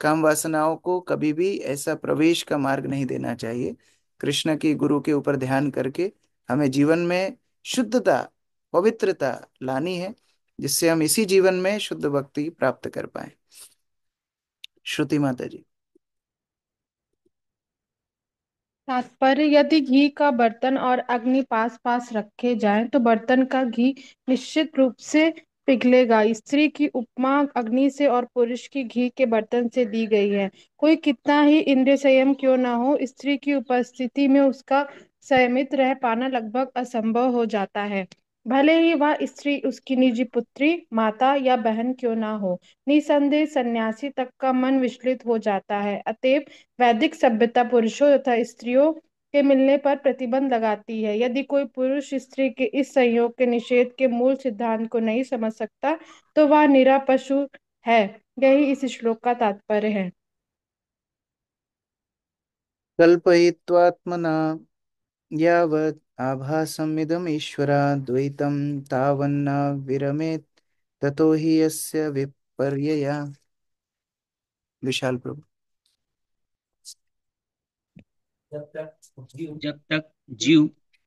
Speaker 1: काम वासनाओं को कभी भी ऐसा प्रवेश का मार्ग नहीं देना चाहिए। कृष्ण की गुरु के ऊपर ध्यान करके हमें जीवन में शुद्धता, पवित्रता लानी है, जिससे हम इसी जीवन में शुद्ध भक्ति प्राप्त कर पाए। श्रुति माता जी।
Speaker 14: तात्पर्य, यदि घी का बर्तन और अग्नि पास पास रखे जाएं तो बर्तन का घी निश्चित रूप से पिघलेगा। स्त्री की उपमा अग्नि से और पुरुष की घी के बर्तन से दी गई है। कोई कितना ही इंद्रिय संयम क्यों न हो, स्त्री की उपस्थिति में उसका संयमित रह पाना लगभग असंभव हो जाता है, भले ही वह स्त्री उसकी निजी पुत्री, माता या बहन क्यों ना हो। निसंदेह सन्यासी तक का मन विचलित हो जाता है। अतएव वैदिक सभ्यता पुरुषों तथा स्त्रियों के मिलने पर प्रतिबंध लगाती है। यदि कोई पुरुष स्त्री के इस संयोग के निषेध के मूल सिद्धांत को नहीं समझ सकता तो वह निरा पशु है। यही इस श्लोक का तात्पर्य है।
Speaker 1: कल्पयित्वात्मना यावत् आभासमिदम् ईश्वराद्वैतं तावन्न विरमेत् ततो हि यस्य विपर्यया। विशाल प्रभु।
Speaker 15: जब तक जीव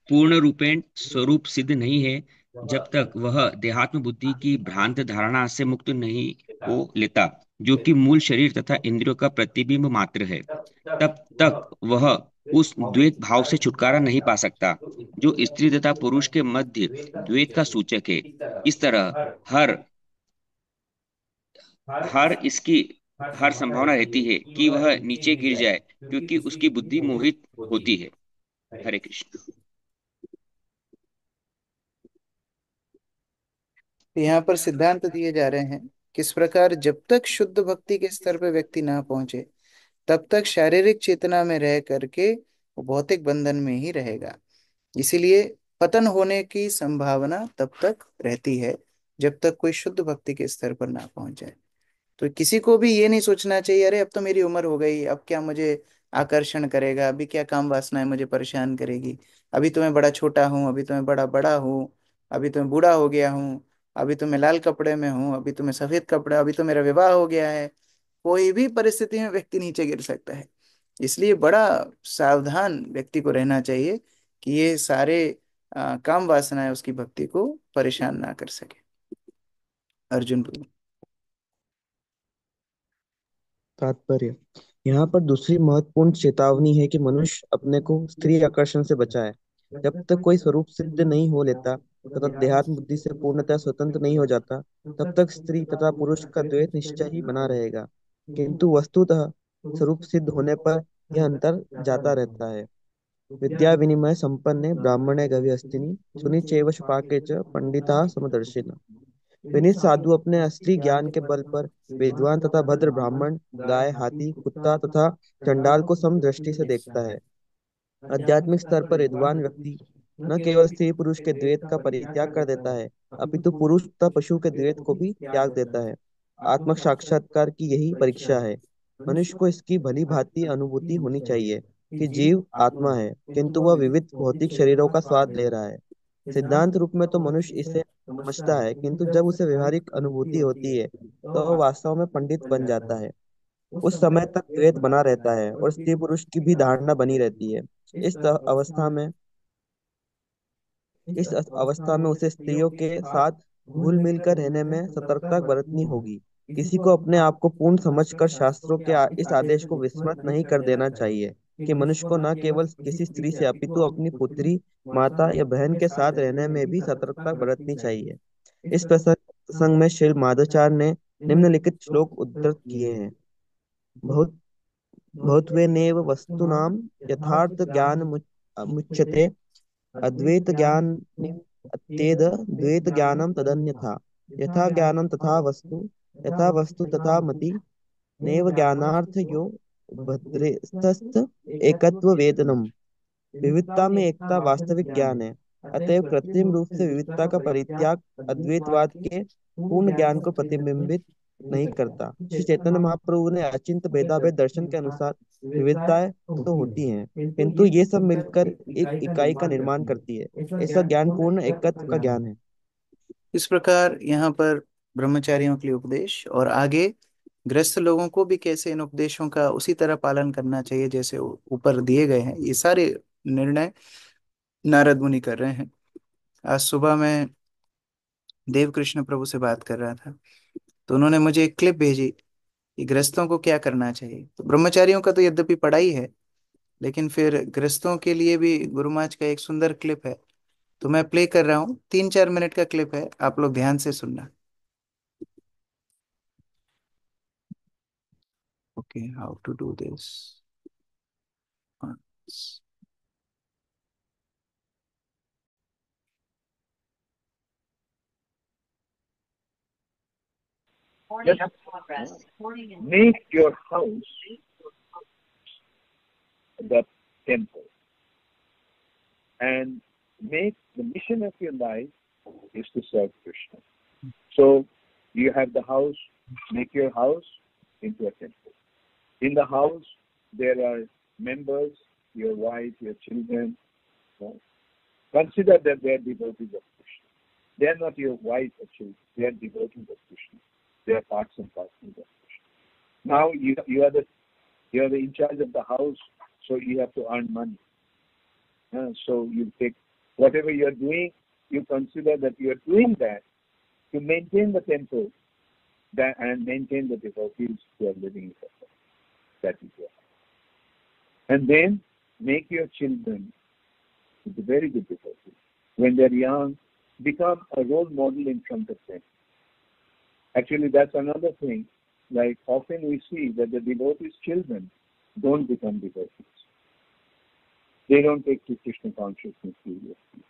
Speaker 15: पूर्ण रूपेण स्वरूप सिद्ध नहीं है, जब तक वह देहात्म बुद्धि की भ्रांत धारणा से मुक्त नहीं हो लेता, जो कि मूल शरीर तथा इंद्रियों का प्रतिबिंब मात्र है, तब तक वह उस द्वैत भाव से छुटकारा नहीं पा सकता, जो स्त्री तथा पुरुष के मध्य द्वैत का सूचक है। इस तरह हर हर इसकी हर संभावना रहती है कि वह नीचे गिर जाए, क्योंकि उसकी बुद्धि मोहित होती है। हरे कृष्ण।
Speaker 1: यहाँ पर सिद्धांत दिए जा रहे हैं किस प्रकार, जब तक शुद्ध भक्ति के स्तर पर व्यक्ति ना पहुंचे तब तक शारीरिक चेतना में रह करके वो भौतिक बंधन में ही रहेगा। इसीलिए पतन होने की संभावना तब तक रहती है जब तक कोई शुद्ध भक्ति के स्तर पर ना पहुंच जाए। तो किसी को भी ये नहीं सोचना चाहिए अरे अब तो मेरी उम्र हो गई, अब क्या मुझे आकर्षण करेगा, अभी क्या काम वासनाएं मुझे परेशान करेगी, अभी तो मैं बड़ा छोटा हूँ, अभी तो मैं बड़ा बड़ा हूँ, अभी तो मैं बूढ़ा हो गया हूँ, अभी तो मैं लाल कपड़े में हूँ, अभी तो मैं सफेद कपड़े, अभी तो मेरा विवाह हो गया है। कोई भी परिस्थिति में व्यक्ति नीचे गिर सकता है। इसलिए बड़ा सावधान व्यक्ति को रहना चाहिए कि ये सारे काम वासनाएं उसकी भक्ति को परेशान ना कर सके। अर्जुन बोलो।
Speaker 12: तात्पर्य। यहाँ पर दूसरी महत्वपूर्ण चेतावनी है कि मनुष्य अपने को स्त्री आकर्षण से बचाए। जब तक कोई स्वरूप सिद्ध नहीं हो लेता तथा देहात्म बुद्धि से पूर्णतः स्वतंत्र नहीं हो जाता, तब तक स्त्री तथा पुरुष का द्वैत निश्चय ही बना रहेगा। किंतु वस्तुतः स्वरूप सिद्ध होने पर यह अंतर जाता रहता है। विद्या विनिमय संपन्ने ब्राह्मणे गविहस्तिनि सुनि चैव शुपाके च पंडिता समदर्शिन। विनीत साधु अपने असली ज्ञान के बल पर विद्वान तथा भद्र ब्राह्मण, गाय, हाथी, कुत्ता तथा चंडाल को समदृष्टि से देखता है। आध्यात्मिक स्तर पर विद्वान व्यक्ति न केवल स्त्री पुरुष के द्वैत का परित्याग कर देता है, अपितु पुरुष तथा पशु के द्वैत को भी त्याग देता है। आत्म साक्षात्कार की यही परीक्षा है। मनुष्य को इसकी भली भांति अनुभूति होनी चाहिए कि जीव आत्मा है, किंतु वह विविध भौतिक शरीरों का स्वाद ले रहा है। सिद्धांत रूप में तो मनुष्य इसे समझता है, किंतु जब उसे व्यवहारिक अनुभूति होती है तो वह वास्तव में पंडित बन जाता है। उस समय तक द्वैत बना रहता है और स्त्री पुरुष की भी धारणा बनी रहती है। इस त- अवस्था में इस अवस्था में उसे स्त्रियों के साथ घुल मिल कर रहने में सतर्कता बरतनी होगी। किसी को अपने आप को पूर्ण समझकर शास्त्रों के इस आदेश को विस्मृत नहीं कर देना चाहिए कि मनुष्य को न केवल किसी स्त्री से अपितु अपनी पुत्री, माता या बहन के साथ रहने में भी सतर्कता बरतनी चाहिए। इस प्रसंग में श्री माधवाचार्य ने निम्नलिखित श्लोक उद्धृत किए हैं। बहुत बहुत्वेनेव वस्तूनां यथार्थ ज्ञान मुच्यते अद्वैत ज्ञानम् अत्येद द्वैत ज्ञानम तदन्यथा। यथा ज्ञानम तथा वस्तु, यथा वस्तु तथा मति, नैव ज्ञानार्थ यो भद्रेस्तस्त एकत्व वेदनम। विविधता में एकता वास्तविक ज्ञान है। अतएव कृत्रिम रूप से विविधता का परित्याग अद्वैतवाद के पूर्ण ज्ञान को प्रतिबिंबित नहीं करता। श्री चैतन्य महाप्रभु ने अचिंत्य भेदाभेद दर्शन के अनुसार विविधताएं तो होती हैं, किंतु ये सब मिलकर एक इकाई का निर्माण करती है। ऐसा ज्ञान पूर्ण एकत्व का ज्ञान है।
Speaker 1: इस प्रकार यहाँ पर ब्रह्मचारियों के लिए उपदेश, और आगे गृहस्थ लोगों को भी कैसे इन उपदेशों का उसी तरह पालन करना चाहिए जैसे ऊपर दिए गए हैं। ये सारे निर्णय नारद मुनि कर रहे हैं। आज सुबह मैं देव कृष्ण प्रभु से बात कर रहा था, तो उन्होंने मुझे एक क्लिप भेजी कि गृहस्थों को क्या करना चाहिए। तो ब्रह्मचारियों का तो यद्यपि पढ़ा ही है, लेकिन फिर गृहस्थों के लिए भी गुरु महाराज का एक सुंदर क्लिप है, तो मैं प्ले कर रहा हूँ। 3-4 मिनट का क्लिप है, आप लोग ध्यान से सुनना। Okay, how to do this.
Speaker 16: Just make your house the temple, and make the mission of your life is to serve Krishna. So you have the house, make your house into a temple. In the house there are members, your wife, your children. Consider that they are devotees of Krishna. They are not your wife or children, they are devotees of Krishna. They are parts and parcels of Krishna. Now you are the in charge of the house, so you have to earn money. So you take whatever you are doing, you consider that you are doing that to maintain the temple and maintain the devotees who are living in the temple. That is your house. And then make your children into very good devotees. When they are young, become a role model in front of them. Actually, that's another thing. Like often we see that the devotees' children don't become devotees. They don't take to Krishna consciousness seriously.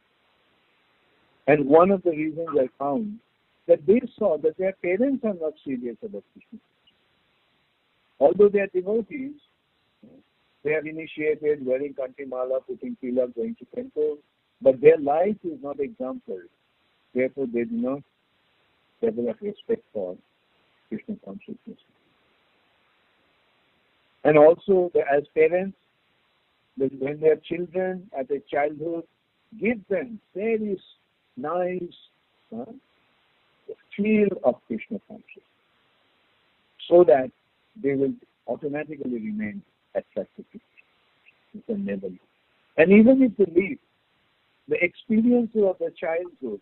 Speaker 16: And one of the reasons I found that they saw that their parents are not serious about Krishna. Although they are devotees, they are initiated, wearing kanti mala, putting tilak, going to temple, but their life is not exemplary. Therefore, they do not develop respect for Krishna consciousness. And also, as parents, when their children at their childhood, give them very nice feel of Krishna consciousness, so that they will automatically remain attracted to Krishna. You can never leave. And even if they leave, the experiences of their childhood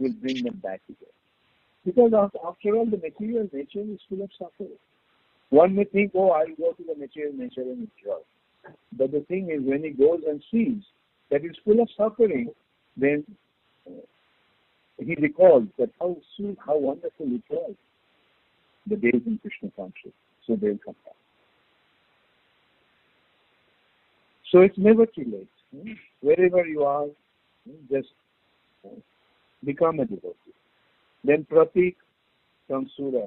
Speaker 16: will bring them back again. Because after all, the material nature is full of suffering. One may think, oh, I'll go to the material nature and enjoy. But the thing is, when he goes and sees that it's full of suffering, then he recalls that how sweet, how wonderful it was, the days in Krishna consciousness. So they'll come back. So it's never too late. Wherever you are, just become a devotee. Then Pratik from Surah.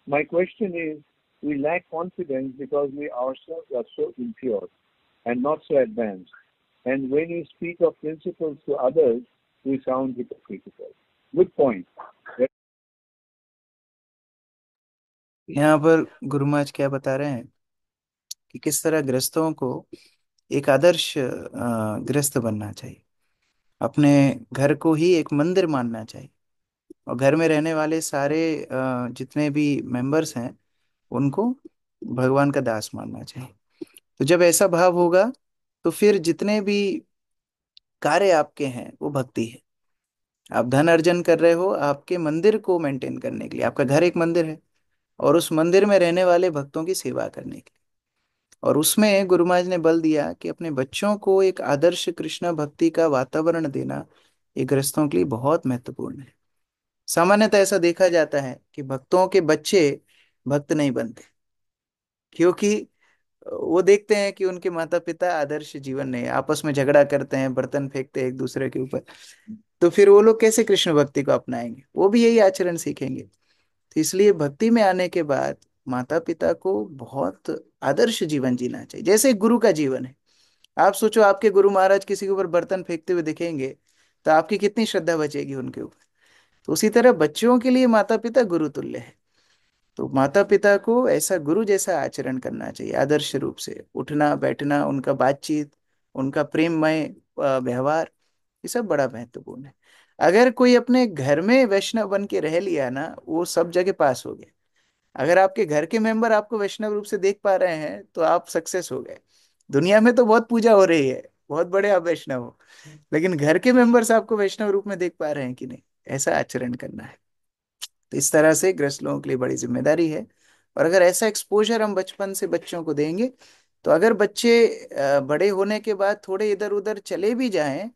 Speaker 16: My question is, we lack confidence because we ourselves are so impure and not so advanced. And when we speak of principles to others, we sound hypocritical. Good point.
Speaker 1: यहाँ पर गुरु महाराज क्या बता रहे हैं कि किस तरह गृहस्थों को एक आदर्श गृहस्थ बनना चाहिए, अपने घर को ही एक मंदिर मानना चाहिए, और घर में रहने वाले सारे जितने भी मेंबर्स हैं उनको भगवान का दास मानना चाहिए। तो जब ऐसा भाव होगा तो फिर जितने भी कार्य आपके हैं वो भक्ति है। आप धन अर्जन कर रहे हो आपके मंदिर को मेंटेन करने के लिए, आपका घर एक मंदिर है, और उस मंदिर में रहने वाले भक्तों की सेवा करने के लिए। और उसमें गुरु महाराज ने बल दिया कि अपने बच्चों को एक आदर्श कृष्ण भक्ति का वातावरण देना ये गृहस्थों के लिए बहुत महत्वपूर्ण है। सामान्यतः ऐसा देखा जाता है कि भक्तों के बच्चे भक्त नहीं बनते, क्योंकि वो देखते हैं कि उनके माता पिता आदर्श जीवन नहीं, आपस में झगड़ा करते हैं, बर्तन फेंकते हैं एक दूसरे के ऊपर, तो फिर वो लोग कैसे कृष्ण भक्ति को अपनाएंगे, वो भी यही आचरण सीखेंगे। तो इसलिए भक्ति में आने के बाद माता पिता को बहुत आदर्श जीवन जीना चाहिए, जैसे एक गुरु का जीवन है। आप सोचो आपके गुरु महाराज किसी के ऊपर बर्तन फेंकते हुए दिखेंगे तो आपकी कितनी श्रद्धा बचेगी उनके ऊपर। तो उसी तरह बच्चों के लिए माता पिता गुरु तुल्य है। तो माता पिता को ऐसा गुरु जैसा आचरण करना चाहिए, आदर्श रूप से उठना बैठना, उनका बातचीत, उनका प्रेममय व्यवहार, ये सब बड़ा महत्वपूर्ण है। अगर कोई अपने घर में वैष्णव बन के रह लिया ना, वो सब जगह पास हो गया। अगर आपके घर के मेंबर आपको वैष्णव रूप से देख पा रहे हैं तो आप सक्सेस हो गए। दुनिया में तो बहुत पूजा हो रही है, बहुत बड़े आप वैष्णव हो, लेकिन घर के मेंबर्स आपको वैष्णव रूप में देख पा रहे हैं कि नहीं, ऐसा आचरण करना है। तो इस तरह से गृहस्थ लोगों के लिए बड़ी जिम्मेदारी है। और अगर ऐसा एक्सपोजर हम बचपन से बच्चों को देंगे तो अगर बच्चे बड़े होने के बाद थोड़े इधर उधर चले भी जाएं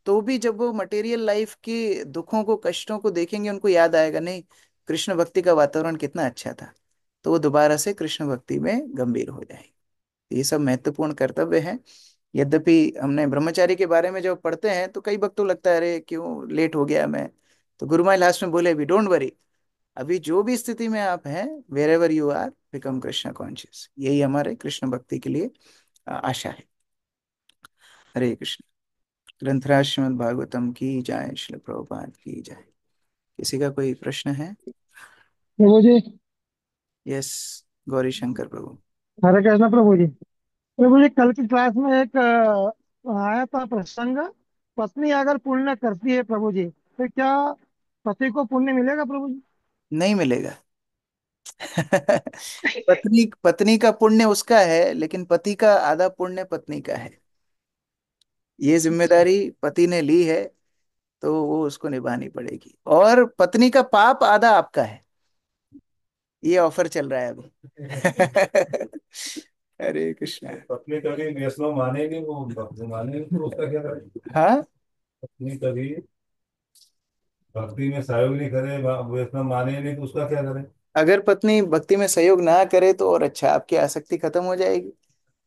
Speaker 1: तो भी जब वो मटेरियल लाइफ के दुखों को कष्टों को देखेंगे उनको याद आएगा, नहीं कृष्ण भक्ति का वातावरण कितना अच्छा था, तो वो दोबारा से कृष्ण भक्ति में गंभीर हो जाएंगे। ये सब महत्वपूर्ण कर्तव्य हैं। यद्यपि हमने ब्रह्मचारी के बारे में जब पढ़ते हैं तो कई वक्त तो लगता है अरे क्यों लेट हो गया मैं, तो गुरुमाई लास्ट में बोले अभी डोंट वरी, अभी जो भी स्थिति में आप हैं, wherever you are become Krishna conscious. यही हमारे कृष्ण भक्ति के लिए आशा है। हरे कृष्ण। ग्रंथराज श्रीमद् भागवतम की जय, श्रील प्रभुपाद की जय। किसी का कोई प्रश्न है?
Speaker 17: प्रभु जी।
Speaker 1: यस, गौरी शंकर प्रभु।
Speaker 17: हरे कृष्ण प्रभु जी। प्रभु जी, कल की क्लास में एक आया था प्रसंग, पत्नी अगर पुण्य करती है प्रभु जी, तो क्या पति को पुण्य मिलेगा प्रभु जी?
Speaker 1: नहीं मिलेगा। पत्नी पत्नी का पुण्य उसका है, लेकिन पति का आधा पुण्य पत्नी का है। ये जिम्मेदारी पति ने ली है तो वो उसको निभानी पड़ेगी। और पत्नी का पाप आधा आपका है, ये ऑफर चल रहा है अभी। हरे कृष्णा।
Speaker 18: पत्नी कभी वैष्णव माने नहीं, वो भक्त माने नहीं, तो उसका क्या करें?
Speaker 1: हाँ,
Speaker 18: पत्नी कभी भक्ति में सहयोग नहीं करे, वैष्णव माने नहीं, तो उसका क्या करें?
Speaker 1: अगर पत्नी भक्ति में सहयोग ना करे तो और अच्छा, आपकी आसक्ति खत्म हो जाएगी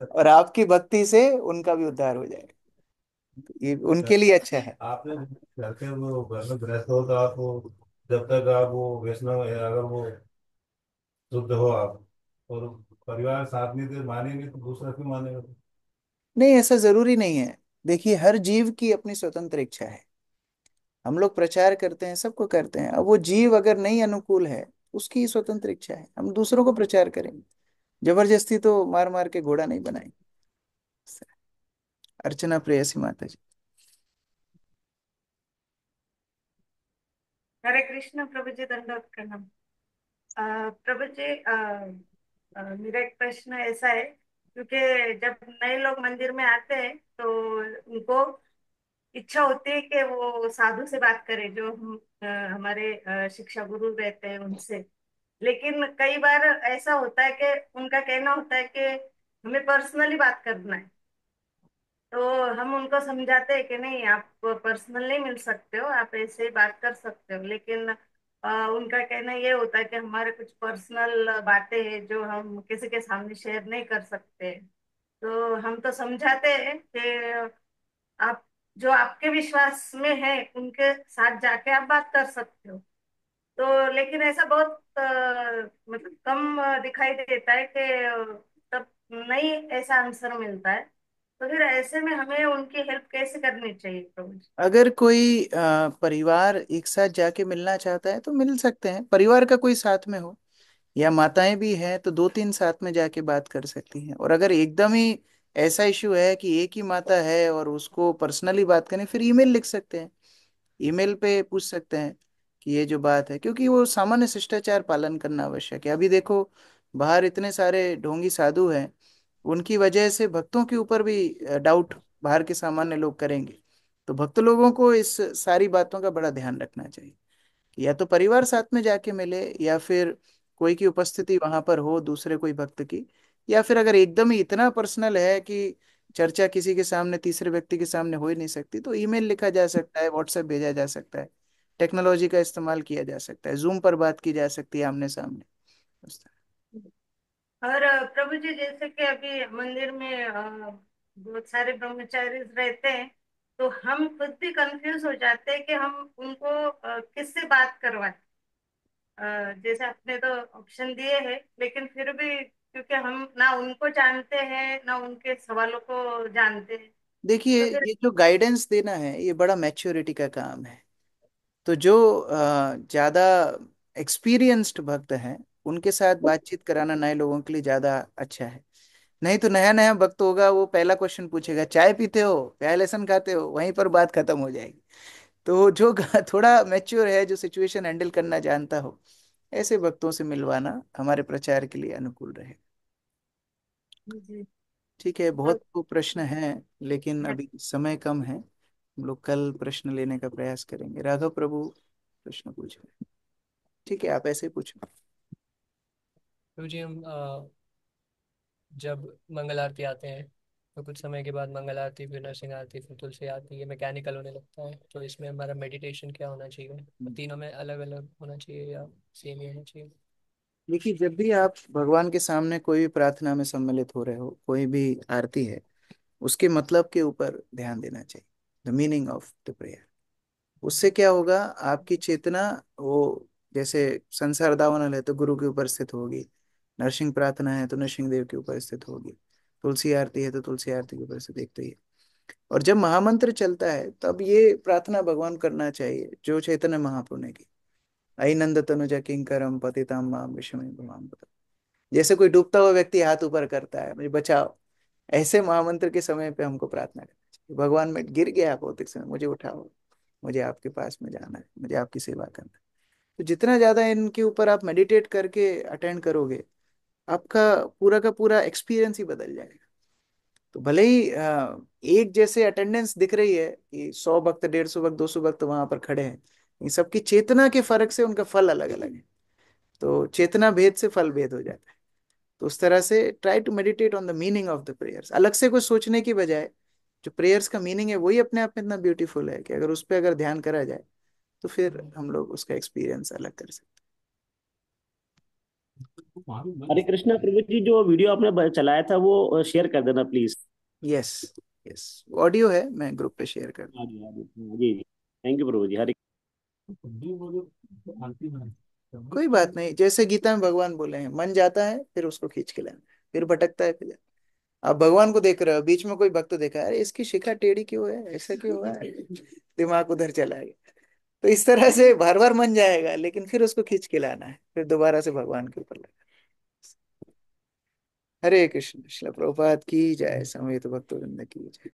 Speaker 1: और आपकी भक्ति से उनका भी उद्धार हो जाएगा। ये उनके लिए अच्छा है।
Speaker 18: आपने घर के वो घर में गृहस्थ हो तो आप वो जब तक आप वो वैष्णव है, अगर वो शुद्ध हो आप, और परिवार साथ नहीं दे माने नहीं, तो दूसरा क्यों मानेगा?
Speaker 1: नहीं, ऐसा जरूरी नहीं है। देखिए, हर जीव की अपनी स्वतंत्र इच्छा है। हम लोग प्रचार करते हैं, सबको करते हैं, अब वो जीव अगर नहीं अनुकूल है, उसकी स्वतंत्र इच्छा है, हम दूसरों को प्रचार करेंगे। जबरदस्ती तो मार मार के घोड़ा नहीं बनाएंगे। अर्चना प्रेयसी माता जी।
Speaker 19: हरे कृष्ण प्रभु जी, दंडवत प्रणाम। प्रभु जी, मेरा एक प्रश्न ऐसा है, क्योंकि जब नए लोग मंदिर में आते हैं तो उनको इच्छा होती है कि वो साधु से बात करें, जो हमारे शिक्षा गुरु रहते हैं उनसे। लेकिन कई बार ऐसा होता है कि उनका कहना होता है कि हमें पर्सनली बात करना है। तो हम उनको समझाते हैं कि नहीं, आप पर्सनल नहीं मिल सकते हो, आप ऐसे ही बात कर सकते हो। लेकिन उनका कहना ये होता है कि हमारे कुछ पर्सनल बातें हैं जो हम किसी के सामने शेयर नहीं कर सकते। तो हम तो समझाते हैं कि आप जो आपके विश्वास में है उनके साथ जाके आप बात कर सकते हो। तो लेकिन ऐसा बहुत मतलब कम दिखाई देता है कि तब नहीं ऐसा आंसर मिलता है। तो फिर ऐसे में हमें उनकी हेल्प कैसे करनी चाहिए प्रभु जी?
Speaker 1: अगर कोई परिवार एक साथ जाके मिलना चाहता है तो मिल सकते हैं, परिवार का कोई साथ में हो, या माताएं भी हैं तो दो तीन साथ में जाके बात कर सकती हैं। और अगर एकदम ही ऐसा इशू है कि एक ही माता है और उसको पर्सनली बात करनी, फिर ईमेल लिख सकते हैं, ईमेल पे पूछ सकते हैं कि ये जो बात है, क्योंकि वो सामान्य शिष्टाचार पालन करना आवश्यक है। अभी देखो, बाहर इतने सारे ढोंगी साधु हैं, उनकी वजह से भक्तों के ऊपर भी डाउट बाहर के सामान्य लोग करेंगे। तो भक्त लोगों को इस सारी बातों का बड़ा ध्यान रखना चाहिए कि या तो परिवार साथ में जाके मिले, या फिर कोई की उपस्थिति वहां पर हो, दूसरे कोई भक्त की। या फिर अगर एकदम ही इतना पर्सनल है कि चर्चा किसी के सामने, तीसरे व्यक्ति के सामने हो ही नहीं सकती, तो ईमेल लिखा जा सकता है, व्हाट्सएप भेजा जा सकता है, टेक्नोलॉजी का इस्तेमाल किया जा सकता है, जूम पर बात की जा सकती है आमने सामने। उस तरह।
Speaker 19: और प्रभु जी, जैसे कि अभी मंदिर में बहुत सारे ब्रह्मचारी रहते हैं, तो हम खुद भी कंफ्यूज हो जाते हैं कि हम उनको किससे बात करवाएं। जैसे आपने तो ऑप्शन दिए हैं, लेकिन फिर भी क्योंकि हम ना उनको जानते हैं ना उनके सवालों को जानते हैं,
Speaker 1: देखिए,
Speaker 19: तो फिर।
Speaker 1: ये जो गाइडेंस देना है ये बड़ा मैच्योरिटी का काम है। तो जो ज्यादा एक्सपीरियंस्ड भक्त हैं, उनके साथ बातचीत कराना नए लोगों के लिए ज्यादा अच्छा है। नहीं तो नया नया भक्त होगा, वो पहला क्वेश्चन पूछेगा, चाय पीते हो, क्या लेसन खाते हो, वहीं पर बात खत्म हो जाएगी। तो जो थोड़ा मैच्योर है, जो सिचुएशन हैंडल करना जानता हो, ऐसे भक्तों से मिलवाना हमारे प्रचार के लिए अनुकूल रहे।
Speaker 19: जी।
Speaker 1: ठीक है,
Speaker 19: तो
Speaker 1: बहुत तो प्रश्न हैं, लेकिन अभी समय कम है। हम लोग कल प्रश्न लेने का प्रयास करेंगे। राघव प्रभु प्रश्न पूछ रहे हैं। ठीक है, आप ऐसे ही पूछो।
Speaker 20: तो जी, हम जब मंगल आरती आते हैं तो कुछ समय के बाद मंगल आरती, फिर नरसिंह आरती, फिर तुलसी आरती, ये मैकेनिकल होने लगता है। तो इसमें हमारा मेडिटेशन क्या होना चाहिए, और तीनों में अलग अलग होना चाहिए या सेम ही होना चाहिए?
Speaker 1: देखिए, जब भी आप भगवान के सामने कोई भी प्रार्थना में सम्मिलित हो रहे हो, कोई भी आरती है, उसके मतलब के ऊपर ध्यान देना चाहिए, the meaning of the prayer. उससे क्या होगा, आपकी चेतना वो, जैसे संसार दावानल है तो गुरु के ऊपर स्थित होगी, नरसिंह प्रार्थना है तो नरसिंह देव के ऊपर स्थित होगी, तुलसी आरती है तो तुलसी आरती के ऊपर से देखते ही है। और जब महामंत्र चलता है तब ये प्रार्थना भगवान करना चाहिए जो चैतन्य महाप्रभु ने की, आई नंद तनुज किंकरम पतिताम माम विषमे भवाम। जैसे कोई डूबता हुआ व्यक्ति हाथ ऊपर करता है, मुझे बचाओ, ऐसे महामंत्र के समय पे हमको प्रार्थना करना चाहिए, भगवान में गिर गया भौतिक समय, मुझे उठाओ, मुझे आपके पास में जाना है, मुझे आपकी सेवा करना है। तो जितना ज्यादा इनके ऊपर आप मेडिटेट करके अटेंड करोगे, आपका पूरा का पूरा एक्सपीरियंस ही बदल जाएगा। तो भले ही एक जैसे अटेंडेंस दिख रही है कि 100 भक्त, 150 भक्त, 200 भक्त वहां पर खड़े हैं, इन सबकी चेतना के फर्क से उनका फल अलग अलग है। तो चेतना भेद से फल भेद हो जाता है। तो उस तरह से try to meditate on the meaning of the prayers, अलग से कुछ सोचने की बजाय जो प्रेयर्स का मीनिंग है वही अपने आप में इतना ब्यूटीफुल है कि अगर उस पर अगर ध्यान करा जाए तो फिर हम लोग उसका एक्सपीरियंस अलग कर सकते
Speaker 8: हरे कृष्णा प्रभु जी, जो वीडियो आपने चलाया था वो शेयर कर देना प्लीज।
Speaker 1: हैं। यस, यस, ऑडियो है, मैं ग्रुप पे शेयर कर
Speaker 8: हाँ जी, हाँ जी, हाँ जी जी। थैंक यू प्रभु जी। हरे
Speaker 1: कोई बात नहीं, जैसे गीता में भगवान बोले हैं, मन जाता है फिर उसको खींच के लाना, फिर भटकता है फिर आप भगवान को देख रहे हो, बीच में कोई भक्त देखा, अरे इसकी शिखा टेढ़ी क्यों है, ऐसा क्यों हुआ है, दिमाग उधर चला गया। तो इस तरह से बार बार मन जाएगा, लेकिन फिर उसको खींच के लाना है, फिर दोबारा से भगवान के ऊपर लगा। हरे कृष्ण। श्रील प्रभुपाद की जय, समेत भक्तवृंद की जय।